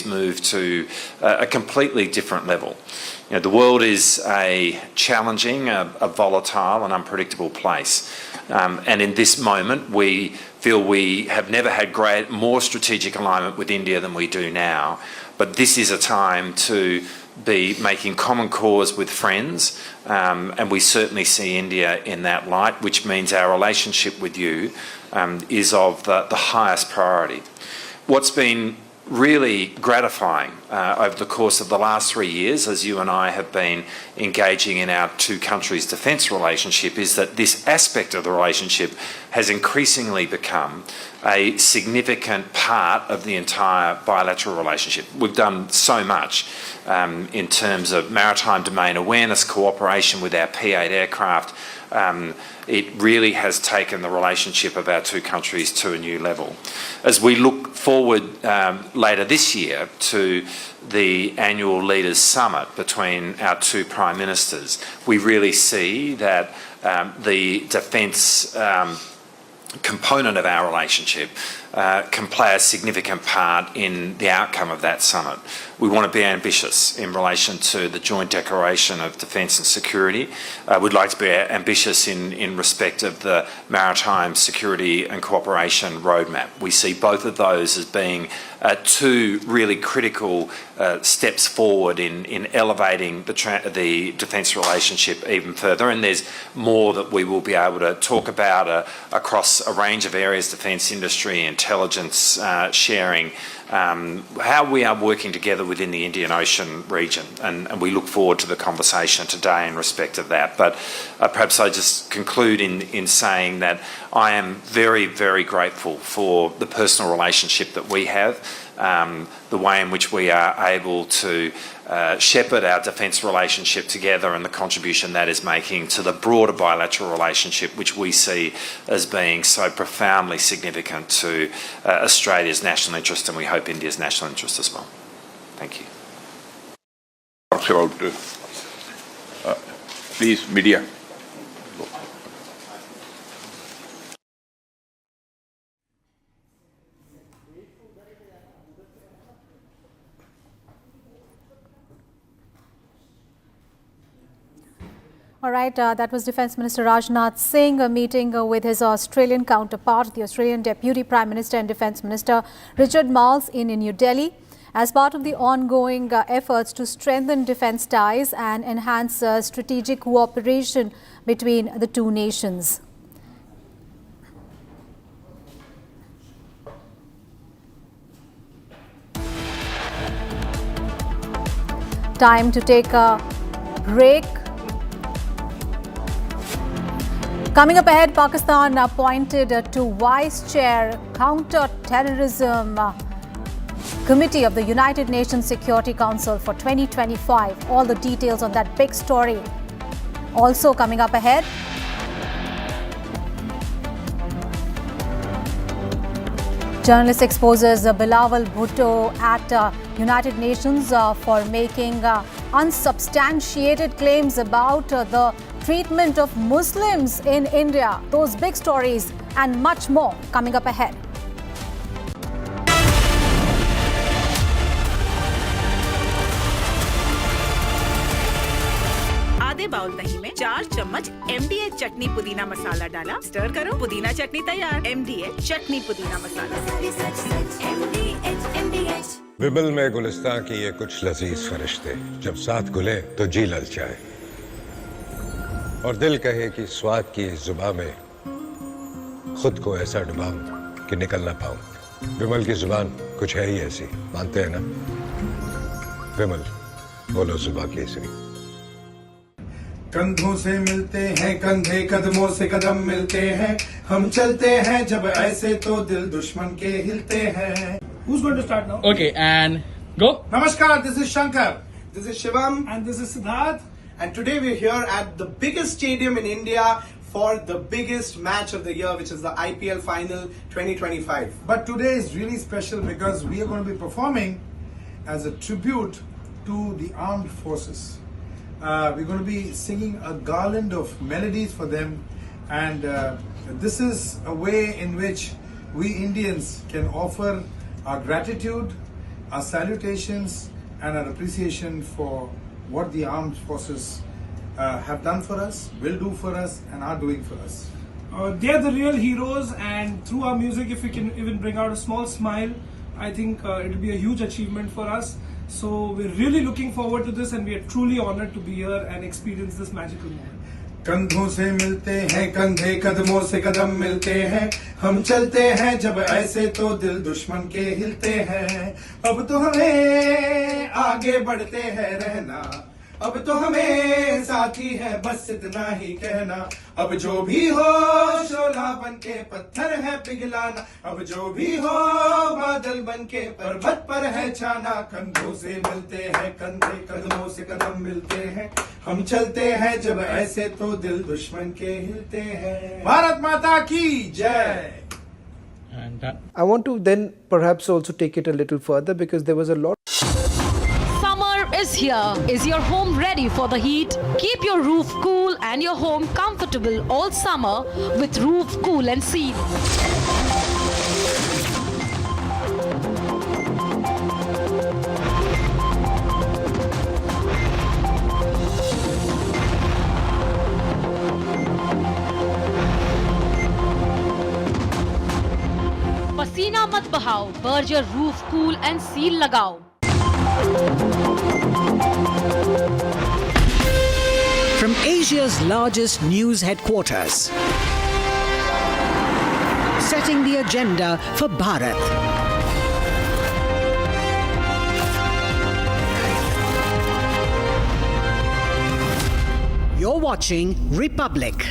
move to a completely different level. You know, the world is a challenging, a volatile and unpredictable place. And in this moment, we feel we have never had more strategic alignment with India than we do now. But this is a time to be making common cause with friends, and we certainly see India in that light, which means our relationship with you is of the highest priority. What's been really gratifying over the course of the last 3 years, as you and I have been engaging in our two countries' defence relationship, is that this aspect of the relationship has increasingly become a significant part of the entire bilateral relationship. We've done so much in terms of maritime domain awareness, cooperation with our P-8 aircraft. It really has taken the relationship of our two countries to a new level. As we look forward later this year to the annual Leaders' Summit between our two Prime Ministers, we really see that the defence component of our relationship can play a significant part in the outcome of that summit. We want to be ambitious in relation to the Joint Declaration of Defence and Security. We'd like to be ambitious in respect of the Maritime Security and Cooperation Roadmap. We see both of those as being two really critical steps forward in elevating the defence relationship even further, and there's more that we will be able to talk about across a range of areas: defence industry, intelligence sharing, how we are working together within the Indian Ocean region, and we look forward to the conversation today in respect of that. But perhaps I just conclude in saying that I am very, very grateful for the personal relationship that we have, the way in which we are able to shepherd our defence relationship together, and the contribution that is making to the broader bilateral relationship, which we see as being so profoundly significant to Australia's national interest, and we hope India's national interest as well. Thank you. Please, media. All right, that was Defence Minister Rajnath Singh meeting with his Australian counterpart, the Australian Deputy Prime Minister and Defence Minister Richard Marles in New Delhi, as part of the ongoing efforts to strengthen defence ties and enhance strategic cooperation between the two nations. Time to take a break. Coming up ahead, Pakistan appointed to Vice Chair Counter-Terrorism Committee of the United Nations Security Council for 2025. All the details on that big story. Also coming up ahead, journalist exposes Bilateral Bhutto at United Nations for making unsubstantiated claims about the treatment of Muslims in India. Those big stories and much more coming up ahead. आधे bowl दही में 4 चम्मच MDH चटनी पुदीना मसाला डाला, stir करो, पुदीना चटनी तैयार। MDH चटनी पुदीना मसाला। विमल में गुलिस्तां की ये कुछ लजीज फरिश्ते, जब साथ घुले तो जी ललचाए और दिल कहे कि स्वाद की इस जुबान में खुद को ऐसा डुबाऊं कि निकल ना पाऊं। विमल की जुबान कुछ है ही ऐसी, मानते हैं ना? विमल, बोलो जुबान केसरी। कंधों से मिलते हैं कंधे, कदमों से कदम मिलते हैं, हम चलते हैं जब ऐसे तो दिल दुश्मन के हिलते हैं। Who's going to start now? Okay, and go. Namaskar, this is Shankar. This is Shivam. And this is Siddharth. And today we're here at the biggest stadium in India for the biggest match of the year, which is the IPL Final 2025. But today is really special because we are going to be performing as a tribute to the armed forces. We're going to be singing a garland of melodies for them, and this is a way in which we Indians can offer our gratitude, our salutations and our appreciation for what the armed forces have done for us, will do for us, and are doing for us. They're the real heroes, and through our music, if we can even bring out a small smile, I think it will be a huge achievement for us. So we're really looking forward to this, and we are truly honored to be here and experience this magical moment. कंधों से मिलते हैं कंधे, कदमों से कदम मिलते हैं, हम चलते हैं जब ऐसे तो दिल दुश्मन के हिलते हैं। अब तो हमें आगे बढ़ते हैं रहना, अब तो हमें साथी है बस इतना ही कहना। अब जो भी हो शोला बन के पत्थर है पिघलाना, अब जो भी हो बादल बन के पर्वत पर है छाना। कंधों से मिलते हैं कंधे, कदमों से कदम मिलते हैं, हम चलते हैं जब ऐसे तो दिल दुश्मन के हिलते हैं। भारत माता की जय। And I want to then perhaps also take it a little further, because there was a lot. Summer is here. Is your home ready for the heat? Keep your roof cool and your home comfortable all summer with Roof Cool and Seal. पसीना मत बहाओ, Berger roof cool and seal लगाओ। From Asia's largest news headquarters, setting the agenda for Bharat. You're watching Republic.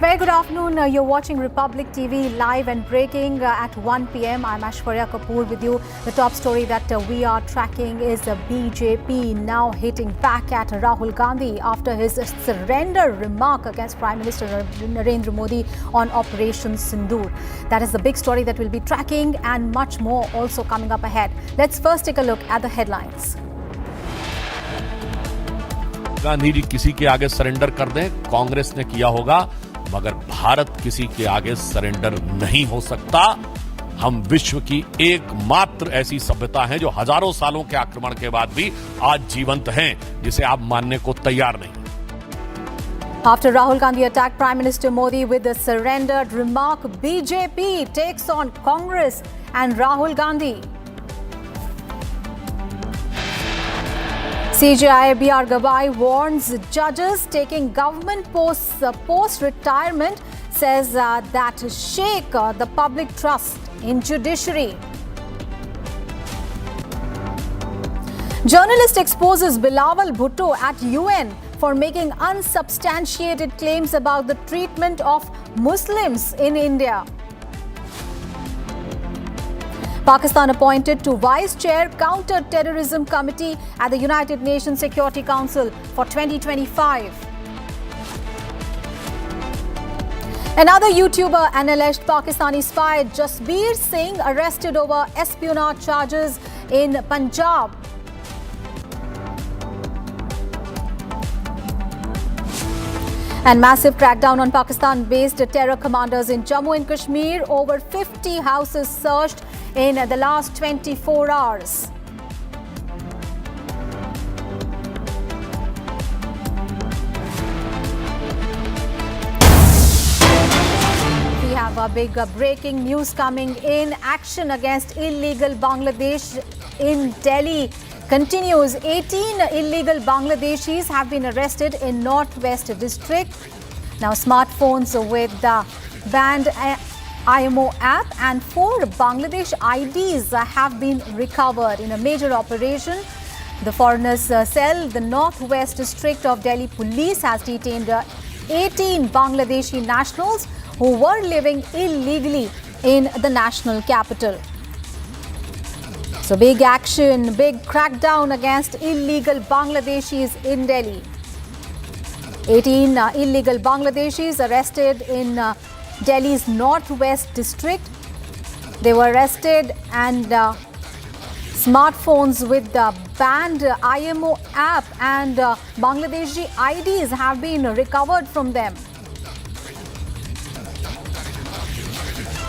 Very good afternoon. You're watching Republic TV live and breaking at 1 p.m. I'm Aishwarya Kapoor with you. The top story that we are tracking is BJP now hitting back at Rahul Gandhi after his surrender remark against Prime Minister Narendra Modi on Operation Sindoor. That is the big story that we'll be tracking, and much more also coming up ahead. Let's first take a look at the headlines. Gandhi ji किसी के आगे surrender कर दें, कांग्रेस ने किया होगा, मगर भारत किसी के आगे सरेंडर नहीं हो सकता। हम विश्व की एकमात्र ऐसी सभ्यता हैं जो हजारों सालों के आक्रमण के बाद भी आज जीवंत हैं, जिसे आप मानने को तैयार नहीं। After Rahul Gandhi attacked Prime Minister Modi with a surrendered remark, BJP takes on Congress and Rahul Gandhi. CJI B.R. Gawai warns judges taking government posts post-retirement, says that shake the public trust in judiciary. Journalist exposes Bilawal Bhutto at UN for making unsubstantiated claims about the treatment of Muslims in India. Pakistan appointed to Vice Chair Counter-Terrorism Committee at the United Nations Security Council for 2025. Another YouTuber and alleged Pakistani spy, Jasbir Singh, arrested over espionage charges in Punjab. And massive crackdown on Pakistan-based terror commanders in Jammu and Kashmir. Over 50 houses searched in the last 24 hours. We have a big breaking news coming in. Action against illegal Bangladesh in Delhi continues. 18 illegal Bangladeshis have been arrested in Northwest District. Now, smartphones with the banned IMO app and 4 Bangladesh IDs have been recovered in a major operation. The foreigners cell, the Northwest District of Delhi Police, has detained 18 Bangladeshi nationals who were living illegally in the national capital. So big action, big crackdown against illegal Bangladeshis in Delhi. 18 illegal Bangladeshis arrested in Delhi's northwest district. They were arrested and smartphones with the banned IMO app and Bangladeshi IDs have been recovered from them.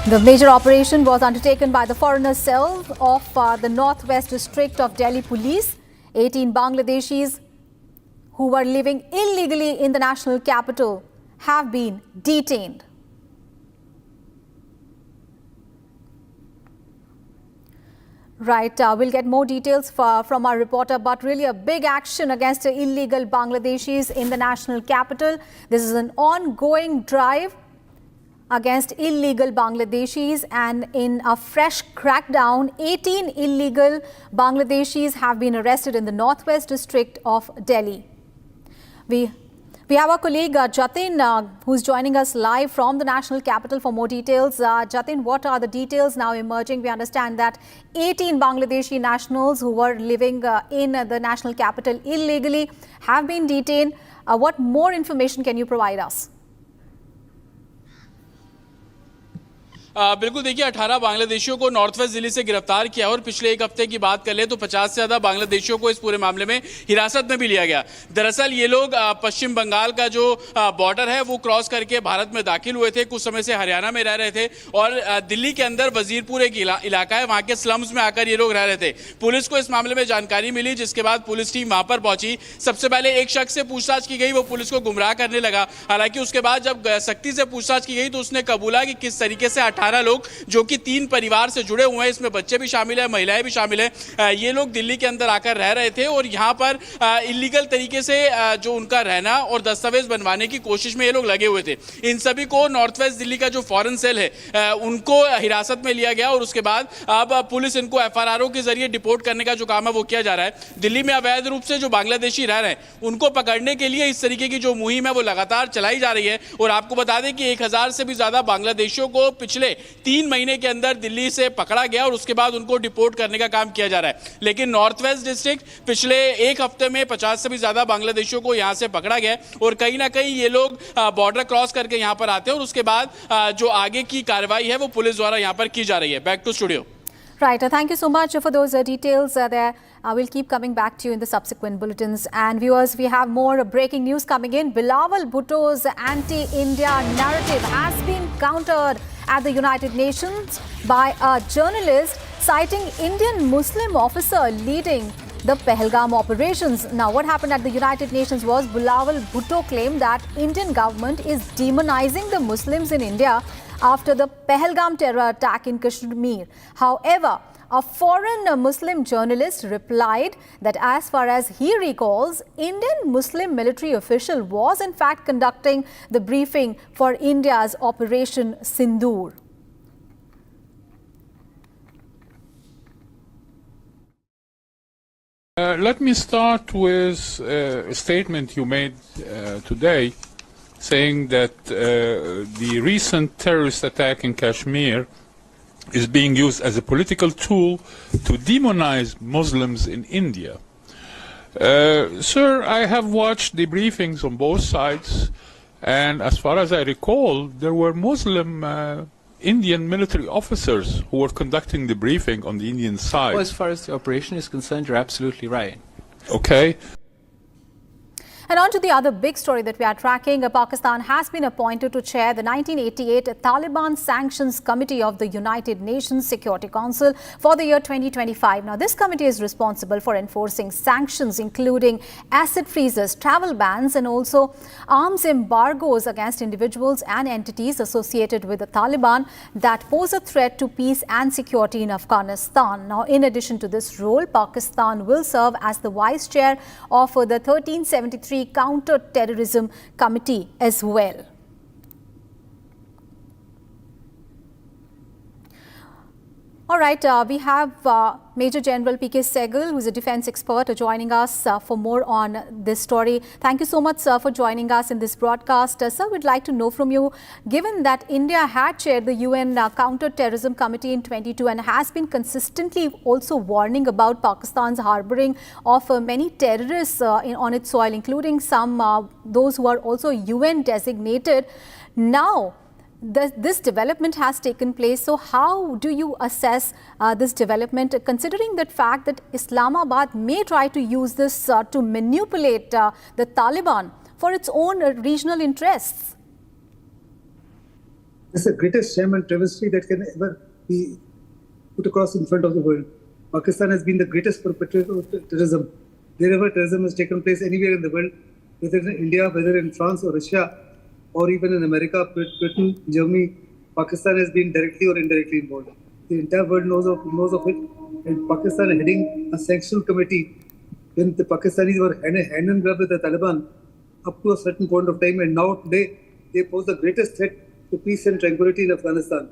The major operation was undertaken by the foreigner cell of the Northwest District of Delhi Police. 18 Bangladeshis who were living illegally in the national capital have been detained. Right, we'll get more details from our reporter, but really a big action against the illegal Bangladeshis in the national capital. This is an ongoing drive against illegal Bangladeshis, and in a fresh crackdown, 18 illegal Bangladeshis have been arrested in the northwest district of Delhi. We have our colleague Jatin who's joining us live from the national capital for more details. Jatin, what are the details now emerging? We understand that 18 Bangladeshi nationals who were living in the national capital illegally have been detained. What more information can you provide us? बिल्कुल देखिए 18 बांग्लादेशियों को north west Delhi से गिरफ्तार किया और पिछले एक हफ्ते की बात कर ले तो 50 से ज्यादा बांग्लादेशियों को इस पूरे मामले में हिरासत में भी लिया गया। दरअसल ये लोग पश्चिम बंगाल का जो बॉर्डर है वो क्रॉस करके भारत में दाखिल हुए थे। कुछ समय से हरियाणा में रह रहे थे और दिल्ली के अंदर वजीरपुर एक इलाका है, वहां के स्लम्स में आकर ये लोग रह रहे थे। पुलिस को इस मामले में जानकारी मिली, जिसके बाद पुलिस टीम वहां पर पहुंची। सबसे पहले एक शख्स से पूछताछ की गई, वो पुलिस को गुमराह करने लगा। हालांकि उसके बाद जब सख्ती से पूछताछ की गई तो उसने कबूला कि किस तरीके से 18 लोग जो कि 3 परिवार से जुड़े हुए हैं, इसमें बच्चे भी शामिल हैं, महिलाएं भी शामिल हैं, ये लोग दिल्ली के अंदर आकर रह रहे थे और यहां पर इलीगल तरीके से जो उनका रहना और दस्तावेज बनवाने की कोशिश में ये लोग लगे हुए थे। इन सभी को नॉर्थ वेस्ट दिल्ली का जो फॉरेन सेल है उनको हिरासत में लिया गया और उसके बाद अब पुलिस इनको एफआरआरओ के जरिए डिपोर्ट करने का जो काम है वो किया जा रहा है। दिल्ली में अवैध रूप से जो बांग्लादेशी रह रहे हैं उनको पकड़ने के लिए इस तरीके की जो मुहिम है वो लगातार चलाई जा रही है। और आपको बता दें कि 1000 से भी ज्यादा बांग्लादेशियों को पिछले 3 महीने के अंदर दिल्ली से पकड़ा गया और उसके बाद उनको डिपोर्ट करने का काम किया जा रहा है। लेकिन नॉर्थ वेस्ट डिस्ट्रिक्ट पिछले एक हफ्ते में 50 से भी ज्यादा बांग्लादेशियों को यहां से पकड़ा गया और कहीं ना कहीं ये लोग बॉर्डर क्रॉस करके यहां पर आते हैं और उसके बाद जो आगे की कार्रवाई है वो पुलिस द्वारा यहां पर की जा रही है। Back to studio. Right, thank you so much for those details there. We'll keep coming back to you in the subsequent bulletins. And viewers, we have more breaking news coming in. Bilawal Bhutto's anti-India narrative has been countered at the United Nations by a journalist citing Indian Muslim officer leading the Pahalgam operations. Now, what happened at the United Nations was Bilawal Bhutto claimed that Indian government is demonizing the Muslims in India after the Pahalgam terror attack in Kashmir. However, a foreign Muslim journalist replied that as far as he recalls, Indian Muslim military official was in fact conducting the briefing for India's Operation Sindoor. Let me start with a statement you made today saying that the recent terrorist attack in Kashmir is being used as a political tool to demonize Muslims in India. Sir, I have watched the briefings on both sides, and as far as I recall, there were Muslim Indian military officers who were conducting the briefing on the Indian side. Well, as far as the operation is concerned, you're absolutely right. Okay. And on to the other big story that we are tracking. Pakistan has been appointed to chair the 1988 Taliban Sanctions Committee of the United Nations Security Council for the year 2025. Now, this committee is responsible for enforcing sanctions, including asset freezes, travel bans, and also arms embargoes against individuals and entities associated with the Taliban that pose a threat to peace and security in Afghanistan. Now, in addition to this role, Pakistan will serve as the vice chair of the 1373 Counter-Terrorism Committee as well. All right, we have Major General P.K. Sehgal, who is a defense expert, joining us for more on this story. Thank you so much, sir, for joining us in this broadcast. Sir, we'd like to know from you, given that India had chaired the UN Counter-Terrorism Committee in 22 and has been consistently also warning about Pakistan's harboring of many terrorists on its soil, including some those who are also UN designated. Now, this development has taken place. So how do you assess this development, considering the fact that Islamabad may try to use this to manipulate the Taliban for its own regional interests? It's the greatest shame and travesty that can ever be put across in front of the world. Pakistan has been the greatest perpetrator of terrorism. Wherever terrorism has taken place anywhere in the world, whether in India, whether in France or Russia, or even in America, Britain, Germany, Pakistan has been directly or indirectly involved. The entire world knows of it. And Pakistan heading a sanctions committee when the Pakistanis were hand in glove with the Taliban up to a certain point of time, and now today they pose the greatest threat to peace and tranquility in Afghanistan.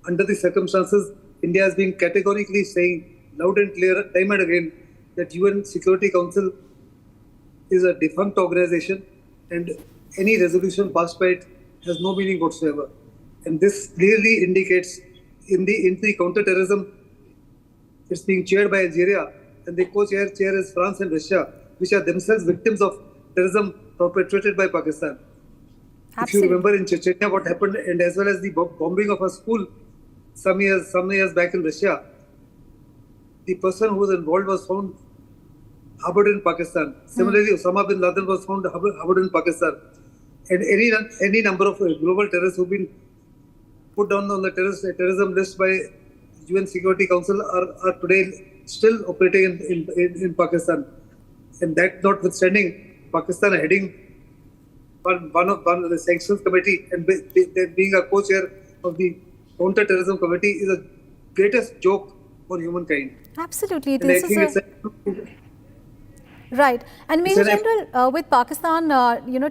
Under the circumstances, India has been categorically saying loud and clear time and again that UN Security Council is a defunct organization and any resolution passed by it has no meaning whatsoever. And this clearly indicates in the counter-terrorism, it's being chaired by Algeria, and the co-chair is France and Russia, which are themselves victims of terrorism perpetrated by Pakistan. Absolutely. If you remember in Chechnya what happened, and as well as the bombing of a school some years back in Russia, the person who was involved was found harbored in Pakistan. Similarly, Osama bin Laden was found harbored in Pakistan. And any number of global terrorists who've been put down on the terrorism list by UN Security Council are today still operating in Pakistan. And that notwithstanding, Pakistan heading one of the sanctions committee and being a co-chair of the counter-terrorism committee is the greatest joke for humankind. Absolutely. Right. And Major General, with Pakistan,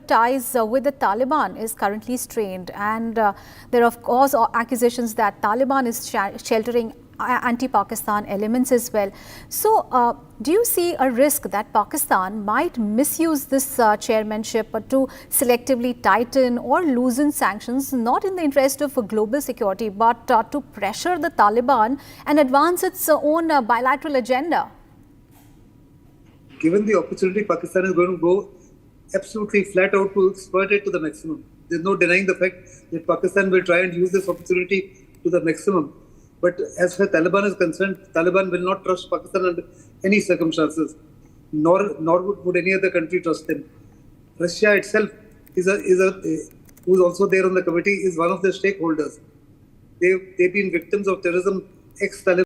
ties with the Taliban is currently strained. And there are, of course, accusations that Taliban is sheltering anti-Pakistan elements as well. So, do you see a risk that Pakistan might misuse this chairmanship to selectively tighten or loosen sanctions, not in the interest of global security, but to pressure the Taliban and advance its own bilateral agenda? Given the opportunity, Pakistan is going to go absolutely flat out to exploit it to the maximum. There's no denying the fact that Pakistan will try and use this opportunity to the maximum. But as far as Taliban is concerned, Taliban will not trust Pakistan under any circumstances, nor would any other country trust them. Russia itself who's also there on the committee, is one of the stakeholders. They've been victims of terrorism, ex-Taliban.